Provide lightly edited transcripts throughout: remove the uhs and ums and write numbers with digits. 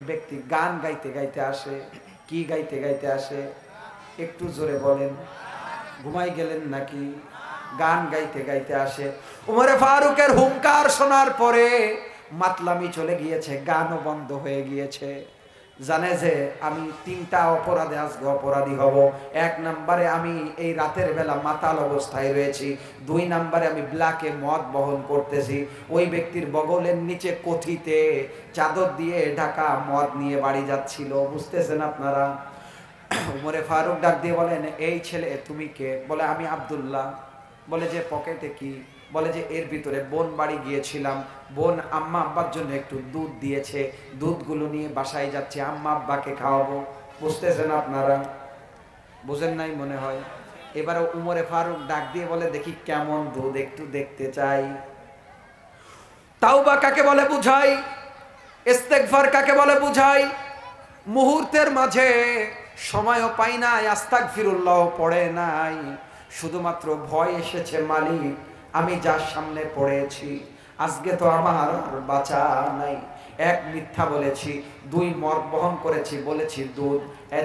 ব্যক্তি গান গাইতে গাইতে আসে। কি গাইতে গাইতে আসে একটু জোরে বলেন? ঘুমাই গেলেন নাকি? গান গাইতে গাইতে আসে। উমরে ফারুকের হুঙ্কার শোনার পরে মাতলামি চলে গিয়েছে, গানও বন্ধ হয়ে গিয়েছে। জানে যে আমি তিনটা অপরাধে আজকে অপরাধী হব। এক নম্বরে আমি এই রাতের বেলা মাতাল অবস্থায় রয়েছি। দুই নম্বরে আমি ব্ল্যাকে মদ বহন করতেছি। ওই ব্যক্তির বগলের নিচে কথিতে চাদর দিয়ে ঢাকা মদ নিয়ে বাড়ি যাচ্ছিল। বুঝতেছেন আপনারা? উমরে ফারুক ডাক দিয়ে বলেন, এই ছেলে তুমি কে? বলে আমি আব্দুল্লাহ। বলে যে পকেটে কি? বলে যে এর ভিতরে বোন বাড়ি গিয়েছিলাম, বোন আম্মা আব্বার জন্য একটু দুধ দিয়েছে, দুধগুলো নিয়ে বাসায় যাচ্ছে, আম্মা আব্বাকে খাওয়াবো। বুঝতেছেন আপনারা? বুঝেন নাই মনে হয়। এবারে উমরে ফারুক ডাক দিয়ে বলে, দেখি কেমন দুধ, একটু দেখতে চাই। তাওবা কাকে বলে বুঝাই, ইস্তেগফার কাকে বলে বুঝাই। মুহূর্তের মাঝে সময়ও পাই নাই, আস্তাগফিরুল্লাহ পড়ে নাই, শুধুমাত্র ভয় এসেছে মালিক আমি যার সামনে পড়েছি আজকে তো আমার আর বাঁচা নাই। এক মিথ্যা বলেছি, দুই মদ বহন করেছি, বলেছি দুধ,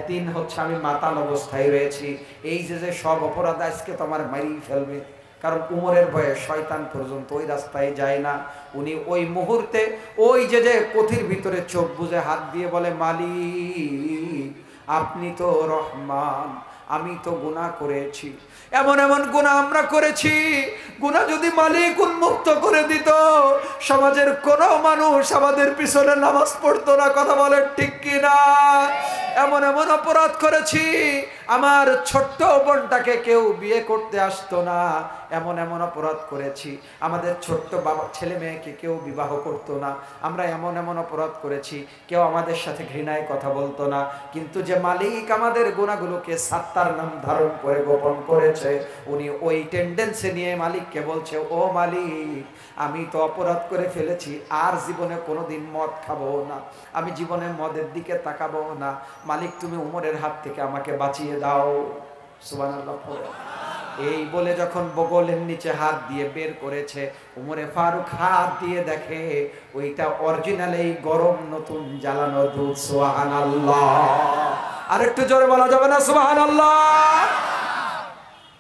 তিন হচ্ছে আমি মাতাল অবস্থায় রয়েছি। এই যে সব অপরাধ আজকে তো আমার মারিয়ে ফেলবে। কারণ উমরের ভয়ে শয়তান পর্যন্ত ওই রাস্তায় যায় না। উনি ওই মুহূর্তে ওই যে কথির ভিতরে চোখ বুজে হাত দিয়ে বলে, মালিক আপনি তো রহমান, আমি তো গুনাহ করেছি, এমন এমন গুনাহ আমরা করেছি, গুনাহ যদি মালিক উন্মুক্ত করে দিত সমাজের কোনো মানুষ আমাদের পিছনে নামাজ পড়তো না। কথা বলেন ঠিক কিনা? এমন এমন অপরাধ করেছি আমার ছোট্ট বোনটাকে কেউ বিয়ে করতে আসতো না। এমন এমন অপরাধ করেছি আমাদের ছোট্ট বাবা ছেলে মেয়েকে কেউ বিবাহ করতো না। আমরা এমন এমন অপরাধ করেছি কেউ আমাদের সাথে ঘৃণায় কথা বলতো না। কিন্তু যে মালিক আমাদের গুনাহগুলোকে সাত্তার নাম ধারণ করে গোপন করেছে, উনি ওই টেন্ডেন্সি নিয়ে মালিককে বলছে, ও মালিক আমি তো অপরাধ করে ফেলেছি, আর জীবনে কোনোদিন মদ খাবো না, আমি জীবনে মদের দিকে তাকাবো না। মালিক তুমি উমরের হাত থেকে আমাকে বাঁচিয়ে দাও। সুবহানাল্লাহ। এই বলে যখন বগলের নিচে হাত দিয়ে বের করেছে, উমরে ফারুক হাত দিয়ে দেখে ওইটা অরিজিনাল এই গরম নতুন জ্বালানো দুধ। সুবহানাল্লাহ। আর একটু জোরে বলা যাবে না সুবহানাল্লাহ?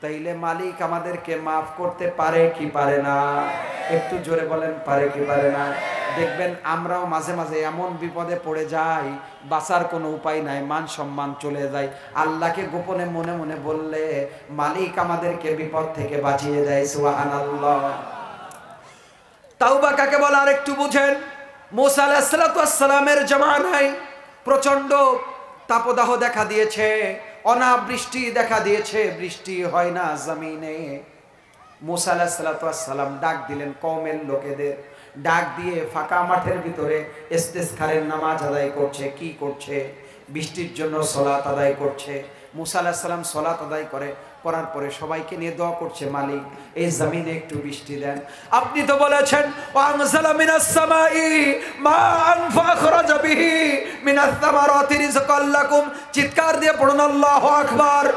তাইলে মালিক আমাদেরকে মাফ করতে পারে কি পারে না? একটু জোরে বলেন, পারে কি পারে না? দেখবেন আমরাও মাঝে মাঝে এমন বিপদে পড়ে যাই, বাঁচার কোনো উপায় নাই, মান সম্মান চলে যায়। আল্লাহকে গোপনে মনে মনে বললে মালিক আমাদেরকে বিপদ থেকে বাঁচিয়ে দেয়। সুবহানাল্লাহ। তাওবা কাকে বলে আর একটু বুঝেন। মুসা আলাইহিস সালামের জামানায় প্রচন্ড তাপদাহ দেখা দিয়েছে, অনাবৃষ্টি দেখা দিয়েছে, বৃষ্টি হয় না জমিনে। মুসা আলাইহিস সালাম ডাক দিলেন কওমের লোকেদের, ডাক দিয়ে ফাঁকা মাঠের ভিতরে ইস্তেসখারের নামাজ আদায় করছে। কি করছে? বৃষ্টির জন্য সালাত আদায় করছে। মুসা আলাইহিস সালাম সালাত আদায় করার পরে সবাইকে নিয়ে দোয়া করছে, মালিক এই জমিনে একটু বৃষ্টি দেন। আপনি তো বলেছেন ওয়ানজালা মিনাস সামাই মাআন ফাখরাজা বিহি মিনাস সামারাতি রিজকাল লাকুম। চিৎকার দিয়ে পড়ুন আল্লাহু আকবার।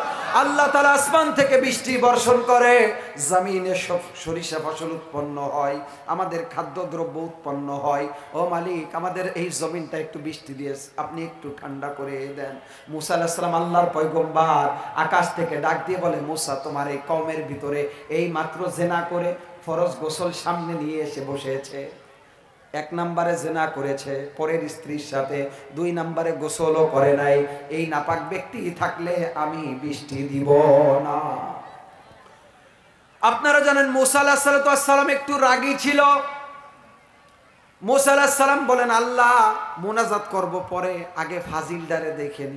আল্লাহ তাআলা আসমান থেকে বৃষ্টি বর্ষণ করে, জমিনে সব সরিষা ফসল উৎপন্ন হয়, আমাদের খাদ্যদ্রব্য উৎপন্ন হয়। ও মালিক আমাদের এই জমিনটা একটু বৃষ্টি দিয়ে আপনি একটু ঠান্ডা করে দেন। মুসা আলাইহিস সালাম আল্লাহর পয়গম্বর, আকাশ থেকে ডাক দিয়ে বলে, মুসা তোমার এই কওমের ভিতরে এই মাত্র জেনা করে ফরজ গোসল সামনে নিয়ে এসে বসেছে। এক নম্বরে জেনা করেছে পরের স্ত্রীর সাথে, দুই নম্বরে গোসলও করে নাই। এই নাপাক ব্যক্তি থাকলে আমি বৃষ্টি দিব না। আপনারা জানেন মুসা আলাইহিস সালাম একটু রাগী ছিল। মুসা আলাইহিস সালাম বলেন, আল্লাহ মোনাজাত করব পরে, আগে ফাজিলদারে দেখেন।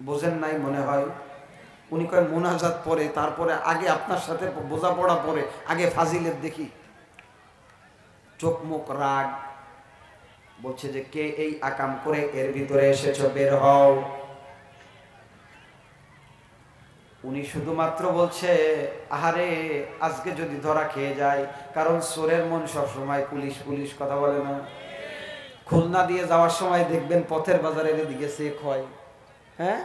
বোঝেন নাই মনে হয়। উনি কয় মোনাজাত পরে, তারপরে আগে আপনার সাথে বোঝাপড়া পরে, আগে ফাজিলের দেখি। চোখ মুখ রাগ, বলছে যে কে এই আকাম করে এর ভিতরে এসেছো, বের হও। উনি শুধুমাত্র বলছে, আহারে আজকে যদি ধরা খেয়ে যায়, কারণ চোরের মন সব সময় পুলিশ পুলিশ, কথা বলে না? খুলনা দিয়ে যাওয়ার সময় দেখবেন পথের বাজারের এদিকে চেক হয়। হ্যাঁ,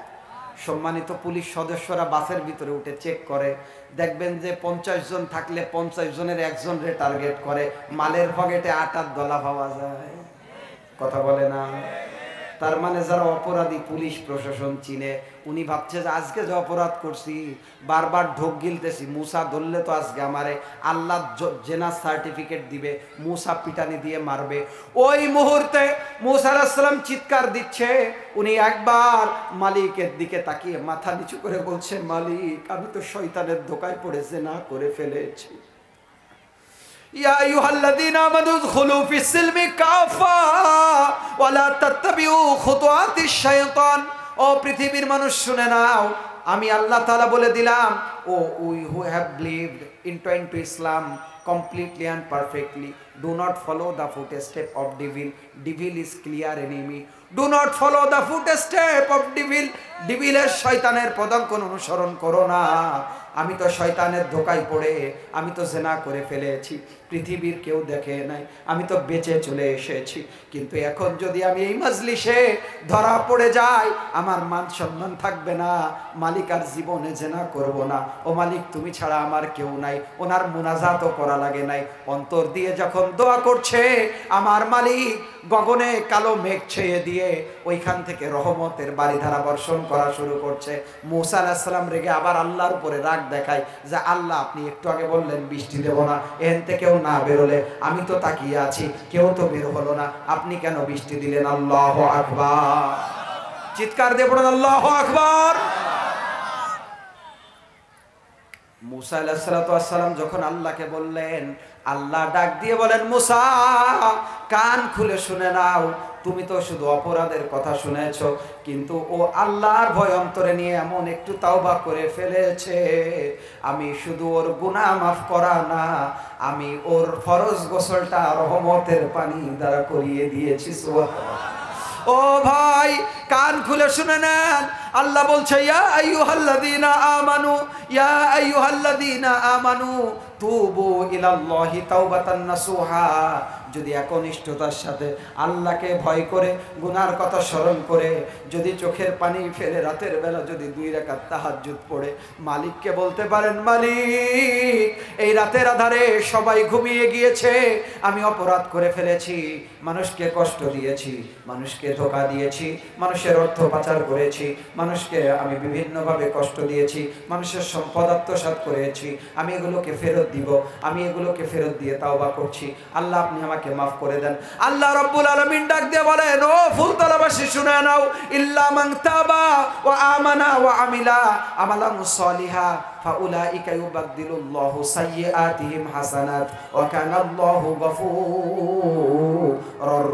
সম্মানিত পুলিশ সদস্যরা বাসের ভিতরে উঠে চেক করে, দেখবেন যে 50 জন থাকলে 50 জনের একজনরে টার্গেট করে, মালের পকেটে আটার দলা পাওয়া যায়। কথা বলে না? তার মানে যারা অপরাধী পুলিশ প্রশাসন চিনে, উনি ভাবছে যে আজকে যে অপরাধ করছি, বারবার ঢোক গিলতেছি, মুসা ধরলে তো আজকে আমারে আল্লাহ জেনা সার্টিফিকেট দিবে, মুসা পিটানি দিয়ে মারবে। ওই মুহূর্তে মুসা আলাইহিস সালাম চিৎকার দিচ্ছে, উনি একবার মালিকের দিকে তাকিয়ে মাথা নিচু করে বলছে, মালিক আমি তো শয়তানের ধোঁকায় পড়ে জিনা করে ফেলেছি। ইয়া আইয়ুহাল্লাযীনা আমানু উদখুলু ফিস-সিলমি কাফা ওয়া লা তাত্তাবিউ খুতুওয়াতিশ শাইতান। ও পৃথিবীর মানুষ শুনে নাও, আমি আল্লাহ তাআলা বলে দিলাম, O we who have believed into Islam completely and perfectly, do not follow the footstep of devil. Devil is clear enemy. Do not follow the footstep of devil. ডিভিলের শয়তানের পদাঙ্ক অনুসরণ করো না। আমি তো শয়তানের ধোঁকায় পড়ে আমি তো জিনা করে ফেলেছি, পৃথিবীর কেউ দেখে নাই, আমি তো বেঁচে চলে এসেছি। কিন্তু এখন যদি আমি এই মজলিসে ধরা পড়ে যাই, আমার মান সম্মান থাকবে না, মালিক আর জীবনে জিনা করব না। ও মালিক তুমি ছাড়া আমার কেউ নাই। ওনার মুনাজাতও করা লাগে নাই, অন্তর দিয়ে যখন দোয়া করছে, আমার মালিক গগনে কালো মেঘ ছেয়ে দিয়ে ওইখান থেকে রহমতের বারিধারা বর্ষণ করা শুরু করছে। মুসা আলাইহিস সালাম রেগে আবার আল্লাহর উপরে রাগ দেখায় যে আল্লাহ আপনি একটু আগে বললেন বৃষ্টি দেব না, এখান থেকেও না বেরোলে, আমি তো তাকিয়ে আছি, কেউ তো বের হলো না, আপনি কেন বৃষ্টি দিলেন? আল্লাহু আকবার, চিৎকার দিয়ে পড়ুন আল্লাহু আকবার। মুসা আলাইহিস সালাম যখন আল্লাহকে বললেন, আল্লাহ ডাক দিয়ে বলেন, মুসা কান খুলে শুনে নাও, তুমি তো শুধু অপরাধের কথা শুনেছ, কিন্তু ও আল্লাহর ভয় অন্তরে নিয়ে এমন একটু তাওবা করে ফেলেছে, আমি শুধু ওর গুনাহ মাফ করা না, আমি ওর ফরজ গোসলটা রহমতের পানি দ্বারা করিয়ে দিয়েছি। সুবহানাল্লাহ। ও ভাই কান খুলে শুনে নেন, আল্লাহ বলছে, ইয়া আইয়ুহাল্লাযীনা আমানু, ইয়া আইয়ুহাল্লাযীনা আমানু তুবু ইলাল্লাহি তাওবাতান নাসুহা। যদি একনিষ্ঠতার সাথে আল্লাহকে ভয় করে গুনার কথা স্মরণ করে যদি চোখের পানি ফেলে রাতের বেলা যদি 2 রাকাত তাহাজ্জুদ পড়ে মালিককে বলতে পারেন, মালিক এই রাতের আধারে সবাই ঘুমিয়ে গিয়েছে, আমি অপরাধ করে ফেলেছি, মানুষকে কষ্ট দিয়েছি, মানুষকে ধোঁকা দিয়েছি, মানুষের অর্থ পাচার করেছি, মানুষকে আমি বিভিন্নভাবে কষ্ট দিয়েছি, মানুষের সম্পদ আত্মসাৎ করেছি, আমি এগুলোকে ফেরত দিব, আমি এগুলোকে ফেরত দিয়ে তাওবা করছি, আল্লাহ আপনি আমাকে মাফ করে দেন। আল্লাহ রাব্বুল আলামিন ডাক দিয়ে বলেন, ও ফুলতলাবাসী শুনে নাও, ইল্লা মান তাবা ওয়া আমানা ওয়া আমিলা আমালান সালিহা ফাউলাইকা ইউবাদদিলুল্লাহু সাইয়্যাতিহিম হাসানাত ওয়া কানাল্লাহু গফুরুর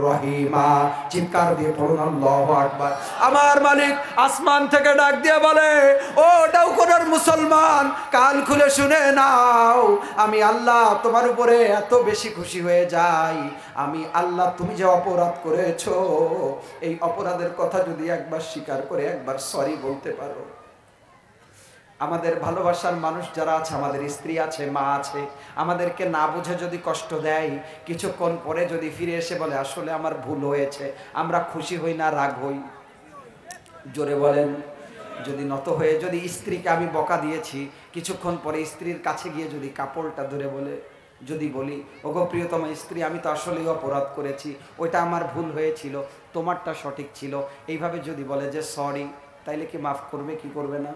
রহিমা। চিৎকার দিয়ে পড়ুন আল্লাহু আকবার। আমার মালিক আসমান থেকে ডাক দিয়ে বলে, ও ডাউকোনার মুসলমান কান খুলে শুনে নাও, আমি আল্লাহ তোমার উপরে এত বেশি খুশি হয়ে যাই, আমি আল্লাহ তুমি যে অপরাধ করেছো, এই অপরাধের কথা যদি একবার স্বীকার করে একবার সরি বলতে পারো। আমাদের ভালোবাসার মানুষ যারা আছে, আমাদের স্ত্রী আছে, মা আছে, আমাদেরকে না বুঝে যদি কষ্ট দেয়, কিছুক্ষণ পরে যদি ফিরে এসে বলে আসলে আমার ভুল হয়েছে, আমরা খুশি হই না রাগ হই? জোরে বলেন। যদি নত হয়ে যদি স্ত্রীকে আমি বকা দিয়েছি, কিছুক্ষণ পরে স্ত্রীর কাছে গিয়ে যদি কাপড়টা ধরে বলে, যদি বলি, ওগো প্রিয়তমা স্ত্রী আমি তো আসলেই অপরাধ করেছি, ওইটা আমার ভুল হয়েছিল, তোমারটা সঠিক ছিল, এইভাবে যদি বলে যে সরি, তাইলে কি মাফ করবে কি করবে না?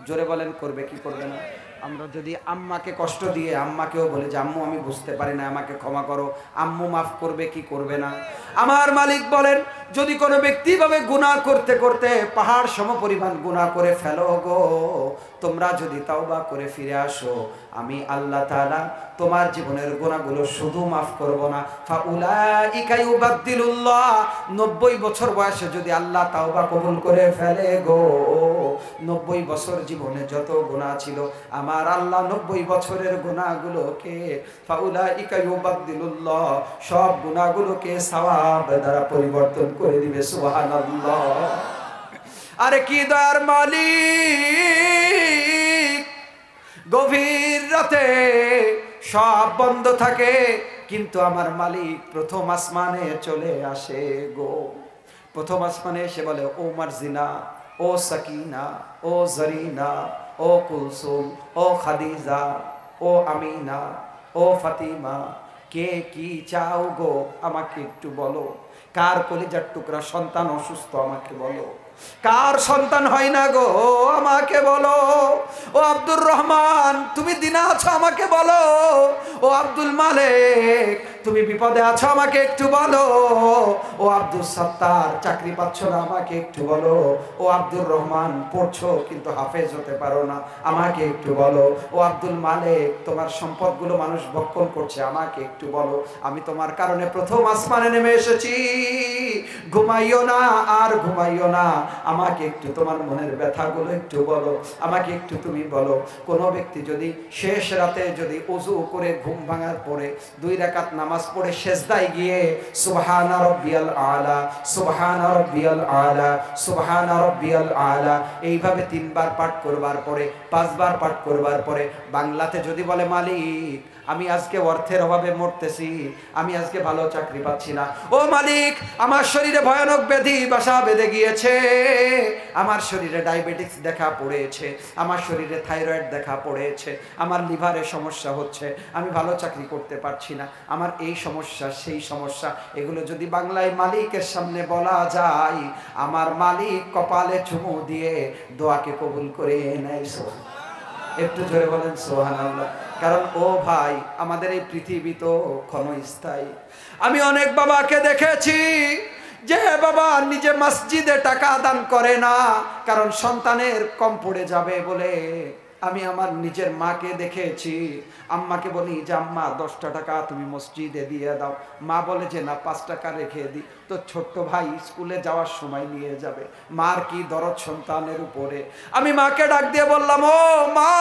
জোরে বলেন, করবে কি করবে না? আমরা যদি আম্মাকে কষ্ট দিয়ে আম্মাকেও বলে যে আম্মু আমি বুঝতে পারি না, আমাকে ক্ষমা করো, আম্মু মাফ করবে কি করবে না? আমার মালিক বলেন, যদি কোনো ব্যক্তি ভাবে গুনাহ করতে করতে পাহাড় সমপরিমাণ গুনাহ করে ফেলো গো, তোমরা যদি তাওবা করে ফিরে আসো, আমি আল্লাহ তাআলা তোমার জীবনের গুনাহগুলো শুধু মাফ করব না, ফাউলাইকা ইউবাদদিলুল্লাহ, 90 বছর বয়সে যদি আল্লাহ তাওবা কবুল করে ফেলে গো, 90 বছর জীবনে যত গুনাহ ছিল আমার আল্লাহ 90 বছরের গুনাহগুলোকে ফাউলাইকা ইউবাদদিলুল্লাহ, সব গুনাহগুলোকে সওয়াব দ্বারা পরিবর্তন করে দিবে। সুবহানাল্লাহ। আরে কি দয়ার মালিক, গভীর রাতে সব বন্ধ থাকে, কিন্তু আমার মালিক প্রথম আসমানে চলে আসে গো। প্রথম আসমানে এসে বলে, ও মারজিনা, ও সাকিনা, ও জরিনা, ও কুলসুম, ও খাদিজা, ও আমিনা, ও ফাতিমা, কে কি চাও গো আমাকে একটু বলো, কার কলিজার টুকরা সন্তান অসুস্থ আমাকে বলো, কার সন্তান হয় না গো আমাকে বলো। ও আব্দুর রহমান তুমি দিনা আছো আমাকে বলো। ও আব্দুল মালিক তুমি বিপদে আছো আমাকে একটু বলো। ও আব্দুল সাত্তার চাকরি পাচ্ছ না আমাকে একটু বলো। ও আব্দুর রহমান পড়ছো কিন্তু হাফেজ হতে পারো না আমাকে একটু বলো। ও আব্দুল মালিক তোমার সম্পদগুলো মানুষ ভক্ষণ করছে আমাকে একটু বলো। আমি তোমার কারণে প্রথম আসমানে নেমে এসেছি, ঘুমাইও না আর ঘুমাইও না, আমাকে একটু তোমার মনের ব্যথাগুলো একটু বলো, আমাকে একটু তুমি বলো। কোনো ব্যক্তি যদি শেষ রাতে যদি ওযু করে ঘুম ভাঙার পরে 2 রাকাত নামাজ পড়ে সেজদায় গিয়ে সুবহানা রাব্বিয়াল আলা, সুবহানা রাব্বিয়াল আলা, সুবহানা রাব্বিয়াল আলা এইভাবে 3 বার পাঠ করবার পরে 5 বার পাঠ করবার পরে বাংলাতে যদি বলে মালিক আমি আজকে অর্থের অভাবে মরতেছি, আমি আজকে ভালো চাকরি পাচ্ছি না, ও মালিক আমার শরীরে ভয়ানক ব্যাধি বাসা বেঁধে গিয়েছে, আমার শরীরে ডায়াবেটিস দেখা পড়েছে, আমার শরীরে থাইরয়েড দেখা পড়েছে, আমার লিভারে সমস্যা হচ্ছে, আমি ভালো চাকরি করতে পারছি না, আমার এই সমস্যা সেই সমস্যা, এগুলো যদি বাংলায় মালিকের সামনে বলা যায়, আমার মালিক কপালে চুমু দিয়ে দোয়াকে কবুল করে নেয়। একটু জোরে বলেন সুবহানাল্লাহ। কারণ ও ভাই আমাদের এই পৃথিবী তো ক্ষণস্থায়ী। আমি অনেক বাবাকে দেখেছি যে বাবা নিজে মসজিদে টাকা দান করে না, কারণ সন্তানের কম পড়ে যাবে বলে। আমি আমার নিজের মাকে দেখেছি, আম্মাকে বলি যে আম্মা 10টা টাকা তুমি মসজিদে দিয়ে দাও, মা বলে যে না 5 টাকা রেখে দিই, তো ছোট্ট ভাই স্কুলে যাওয়ার সময় নিয়ে যাবে। মার কি দরদ সন্তানের উপরে। আমি মাকে ডাক দিয়ে বললাম, ও মা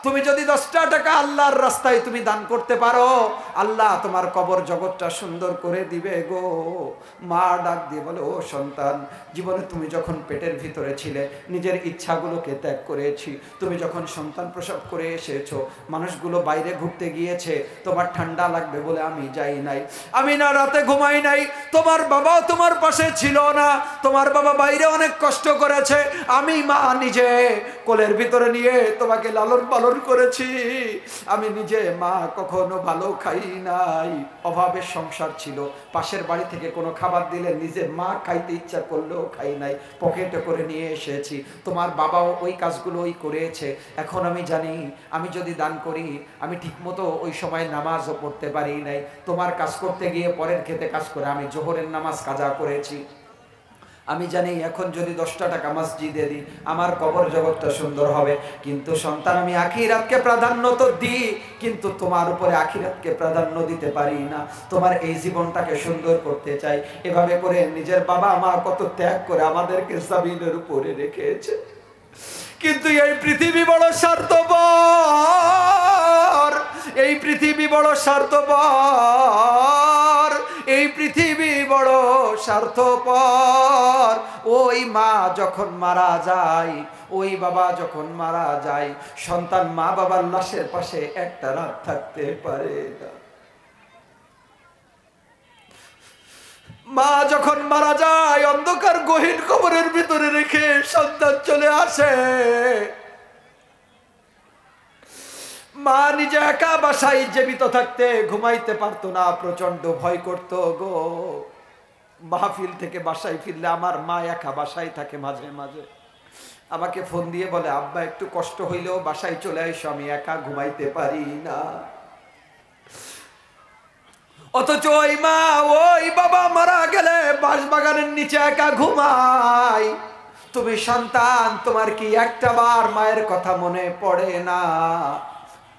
তুমি যদি 10টা টাকা আল্লাহর রাস্তায় তুমি দান করতে পারো, আল্লাহ তোমার কবর জগৎটা সুন্দর করে দিবে গো। মা ডাক দিয়ে বলে, ও সন্তান জীবনে তুমি যখন পেটের ভিতরে ছিলে নিজের ইচ্ছাগুলোকে ত্যাগ করেছি, তুমি যখন সন্তান প্রসব করে এসেছো মানুষগুলো বাইরে ঘুরতে গিয়েছে, তোমার ঠান্ডা লাগবে বলে আমি যাই নাই, আমি না রাতে ঘুমাই নাই, তোমার বাবাও তোমার পাশে ছিল না, তোমার বাবা বাইরে অনেক কষ্ট করেছে, আমি মা নিজে কোলের ভিতরে নিয়ে তোমাকে লালন পালন করেছি, আমি নিজে মা কখনো ভালো খাই নাই, অভাবের সংসার ছিল, পাশের বাড়ি থেকে কোনো খাবার দিলে নিজে মা খাইতে ইচ্ছা করলেও খাই নাই, পকেটে করে নিয়ে এসেছি, তোমার বাবাও ওই কাজগুলো ওই করেছে। এখন আমি জানি আমি যদি দান করি আমি ঠিকমতো ওই সময় নামাজও পড়তে পারি নাই, তোমার কাজ করতে গিয়ে পরের খেতে কাজ করে আমি জোহরের নামাজ কাজা করেছি, আমি জানি এখন যদি 10টা টাকা মসজিদে দিই আমার কবর জগৎটা সুন্দর হবে। কিন্তু সন্তান আমি আখিরাতকে প্রাধান্য তো দিই, কিন্তু তোমার উপরে আখিরাতকে প্রাধান্য দিতে পারি না, তোমার এই জীবনটাকে সুন্দর করতে চাই। এভাবে করে নিজের বাবা মা কত ত্যাগ করে আমাদেরকে জমিনের উপরে রেখেছে, কিন্তু এই পৃথিবী বড় স্বার্থপর, এই পৃথিবী বড় স্বার্থপর, এই পৃথিবী বড় স্বার্থপর। ওই মা যখন মারা যায়, ওই বাবা যখন মারা যায়, সন্তান মা বাবার লাশের পাশে একটা রাত থাকতে পারে না। মা যখন মারা যায় অন্ধকার গহীন কবরের ভিতরে রেখে সন্তান চলে আসে, মা নিজে একা বাসায় জীবিত থাকতে ঘুমাইতে পারতো না, প্রচন্ড ভয় করত গো। মাহফিল থেকে বাসায় ফিরলে আমার মা একা বাসায় থাকে, মাঝে মাঝে আমাকে ফোন দিয়ে বলে আব্বা একটু কষ্ট হইলেও বাসায় চলে এসো, আমি একা ঘুমাইতে পারি না। অথচ ওই মা ওই বাবা মারা গেলে বাঁশবাগানের নিচে একা ঘুমায়। তুমি সন্তান তোমার কি একটা বার মায়ের কথা মনে পড়ে না?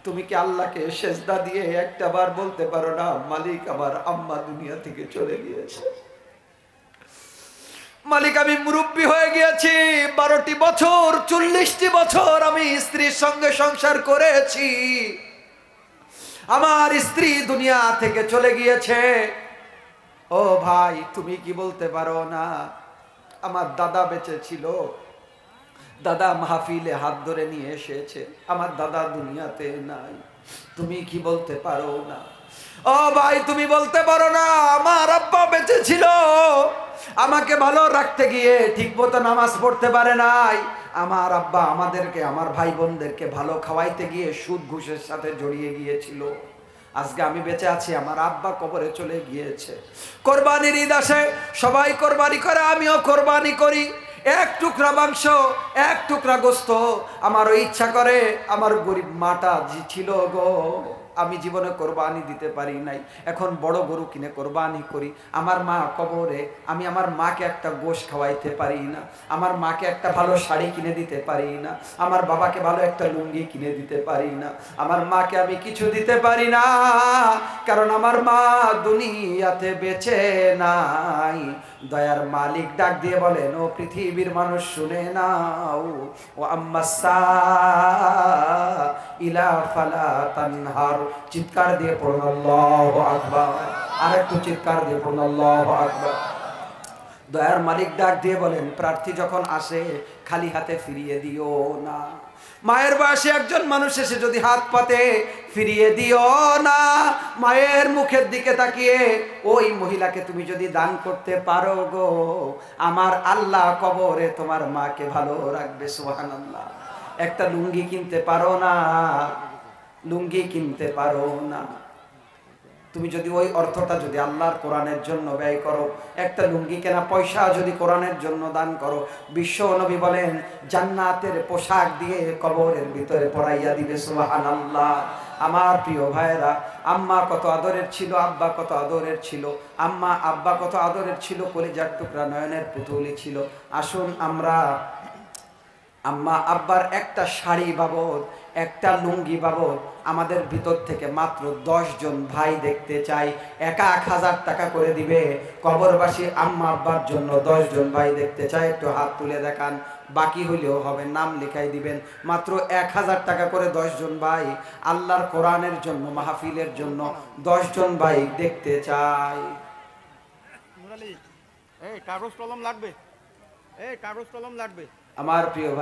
তুমি কি আল্লাহকে সেজদা দিয়ে একটা বার বলতে পারো না মালিক আমার আম্মা দুনিয়া থেকে চলে গিয়েছে, মালিক আমি মুরব্বী হয়ে গিয়েছি, 12টি বছর 40টি বছর আমি স্ত্রীর সঙ্গে সংসার করেছি, আমার স্ত্রী দুনিয়া থেকে চলে গিয়েছে। ও ভাই তুমি কি বলতে পারো না আমার দাদা বেঁচে ছিল, দাদা মাহফিলে হাত ধরে নিয়ে এসেছে, আমার দাদা দুনিয়াতে নাই, তুমি কি বলতে পারো না? ও ভাই তুমি বলতে পারো না আমার আব্বা বেঁচে ছিল, আমাকে ভালো রাখতে গিয়ে ঠিক মতো নামাজ পড়তে পারে নাই, আমার আব্বা আমাদেরকে আমার ভাই বোনদেরকে ভালো খাওয়াইতে গিয়ে সুদ ঘুষের সাথে জড়িয়ে গিয়েছিল, আজকে আমি বেঁচে আছি, আমার আব্বা কবরে চলে গিয়েছে। কোরবানির ঈদ আসে, সবাই কোরবানি করে, আমিও কোরবানি করি। এক টুকরা মাংস, এক টুকরা গোস্ত, আমারও ইচ্ছা করে আমার গরিব মাটা ছিল গো, আমি জীবনে কোরবানি দিতে পারি নাই, এখন বড় গরু কিনে কোরবানি করি। আমার মা কবরে, আমি আমার মাকে একটা গোশ খাওয়াইতে পারি না, আমার মাকে একটা ভালো শাড়ি কিনে দিতে পারি না, আমার বাবাকে ভালো একটা লুঙ্গি কিনে দিতে পারি না, আমার মাকে আমি কিছু দিতে পারি না, কারণ আমার মা দুনিয়াতে বেঁচে নাই। দয়ার মালিক ডাক দিয়ে বলেন, ও পৃথিবীর মানুষ শুনে নাও, ও আম্মাসা ইলা ফালা তানহার। চিৎকার দিয়ে পড়ুন আল্লাহু আকবার, আর একটু চিৎকার দিয়ে পড়ুন আল্লাহু আকবার। দয়ার মালিক ডাক দিয়ে বলেন, প্রার্থী যখন আসে খালি হাতে ফিরিয়ে দিও না। মায়ের বয়সে একজন মানুষ এসে যদি হাত পাতে, ফিরিয়ে দিও না। মায়ের মুখের দিকে তাকিয়ে ওই মহিলাকে তুমি যদি দান করতে পারো গো, আমার আল্লাহ কবরে তোমার মাকে ভালো রাখবে। সুবহানাল্লাহ। একটা লুঙ্গি কিনতে পারো না, লুঙ্গি কিনতে পারো না, তুমি যদি ওই অর্থটা যদি আল্লাহর কোরআনের জন্য ব্যয় করো, একটা লুঙ্গি কেনা পয়সা যদি কোরআনের জন্য দান করো, বিশ্ব নবী বলেন জান্নাতের পোশাক দিয়ে কবরের ভিতরে পরাইয়া দিবে। সুবহানাল্লাহ। আমার প্রিয় ভাইরা, আম্মা কত আদরের ছিল, আব্বা কত আদরের ছিল। আম্মা আব্বা কত আদরের ছিল, কলিজার টুকরা নয়নের পুতুলি ছিল। আসুন আমরা আম্মা আব্বার একটা শাড়ি বাবদ, একটা লুঙ্গি বাবদ আমাদের ভিতর থেকে মাত্র 10 জন ভাই দেখতে চাই। 1000 টাকা করে দিবে কবরবাসী আম্মা আব্বার জন্য। 10 জন ভাই দেখতে চাই, একটু হাত তুলে দেখান। বাকি হইলেও হবে, নাম লিখাই দিবেন। মাত্র 1000 টাকা করে 10 জন ভাই আল্লাহর কোরআনের জন্য, মাহফিলের জন্য 10 জন ভাই দেখতে চাই। এই কাগজ কলম লাগবে, এই কাগজ কলম লাগবে। আমার প্রিয় ভাই।